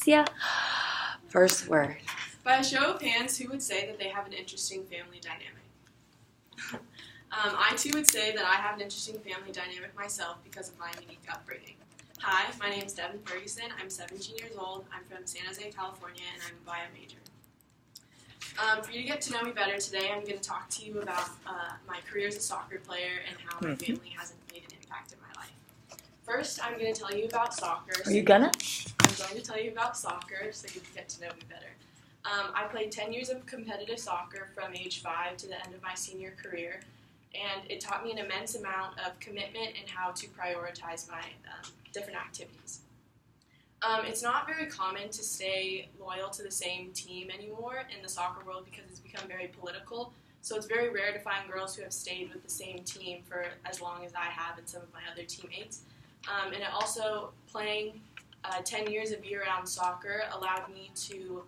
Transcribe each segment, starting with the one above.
Sia, first word. By a show of hands, who would say that they have an interesting family dynamic? I too would say that I have an interesting family dynamic myself because of my unique upbringing. Hi, my name is Devin Ferguson. I'm 17 years old. I'm from San Jose, California, and I'm a bio major. For you to get to know me better today, I'm going to talk to you about my career as a soccer player and how my family hasn't made an impact in my life. First, I'm going to tell you about soccer. Are you gonna? I'm going to tell you about soccer so you can get to know me better. I played 10 years of competitive soccer from age 5 to the end of my senior career, and it taught me an immense amount of commitment and how to prioritize my different activities. It's not very common to stay loyal to the same team anymore in the soccer world because it's become very political, so it's very rare to find girls who have stayed with the same team for as long as I have and some of my other teammates. And it also, playing 10 years of year-round soccer allowed me to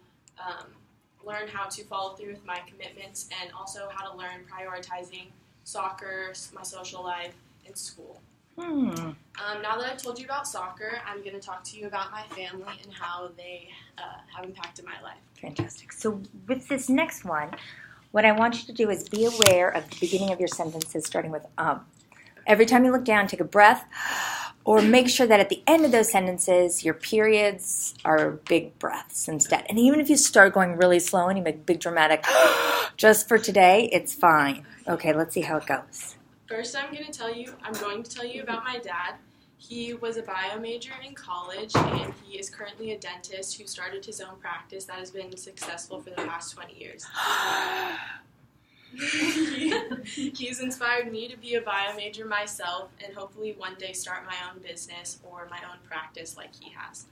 learn how to follow through with my commitments and also how to learn prioritizing soccer, my social life, and school. Now that I've told you about soccer, I'm going to talk to you about my family and how they have impacted my life. Fantastic. So with this next one, what I want you to do is be aware of the beginning of your sentences starting with Every time you look down, take a breath, or make sure that at the end of those sentences, your periods are big breaths instead. And even if you start going really slow and you make big dramatic, just for today, it's fine. Okay, let's see how it goes. First, I'm going to tell you about my dad. He was a bio major in college, and he is currently a dentist who started his own practice that has been successful for the past 20 years. He's inspired me to be a bio major myself and hopefully one day start my own business or my own practice like he has.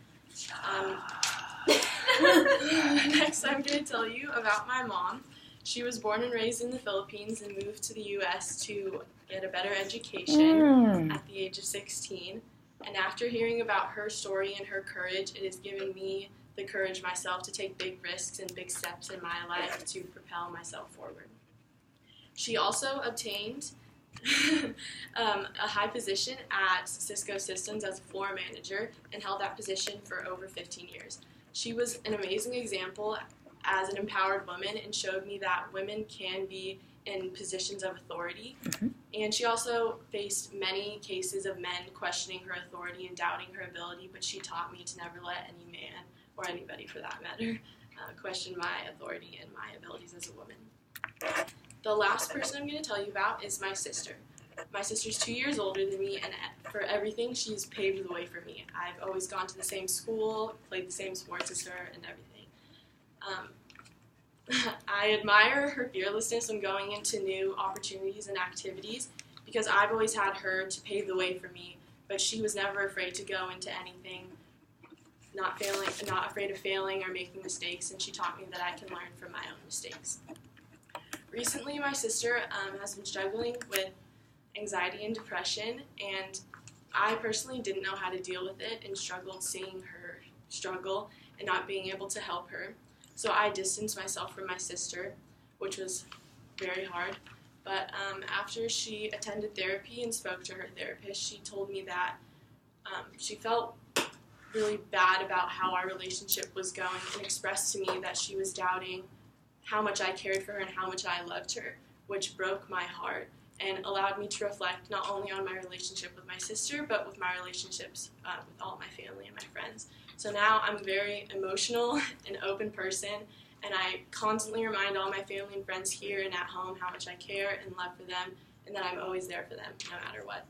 Next, I'm going to tell you about my mom. She was born and raised in the Philippines and moved to the U.S. to get a better education at the age of 16. And after hearing about her story and her courage, it has given me the courage myself to take big risks and big steps in my life to propel myself forward. She also obtained a high position at Cisco Systems as a floor manager and held that position for over 15 years. She was an amazing example as an empowered woman and showed me that women can be in positions of authority. And she also faced many cases of men questioning her authority and doubting her ability, but she taught me to never let any man, or anybody for that matter, question my authority and my abilities as a woman. The last person I'm going to tell you about is my sister. My sister's 2 years older than me, and for everything, she's paved the way for me. I've always gone to the same school, played the same sports as her, and everything. I admire her fearlessness when going into new opportunities and activities because I've always had her to pave the way for me, but she was never afraid to go into anything, not afraid of failing or making mistakes, and she taught me that I can learn from my own mistakes. Recently, my sister has been struggling with anxiety and depression, and I personally didn't know how to deal with it and struggled seeing her struggle and not being able to help her. So I distanced myself from my sister, which was very hard. But after she attended therapy and spoke to her therapist, she told me that she felt really bad about how our relationship was going and expressed to me that she was doubting how much I cared for her and how much I loved her, which broke my heart and allowed me to reflect not only on my relationship with my sister, but with my relationships with all my family and my friends. So now I'm a very emotional and open person, and I constantly remind all my family and friends here and at home how much I care and love for them, and that I'm always there for them, no matter what.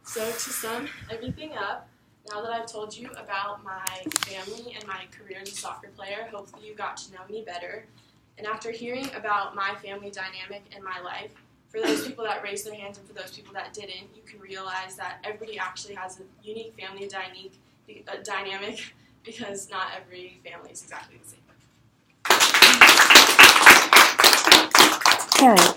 So to sum everything up, now that I've told you about my family and my career as a soccer player, hopefully you got to know me better. And after hearing about my family dynamic and my life, for those people that raised their hands and for those people that didn't, you can realize that everybody actually has a unique family dynamic because not every family is exactly the same. All right.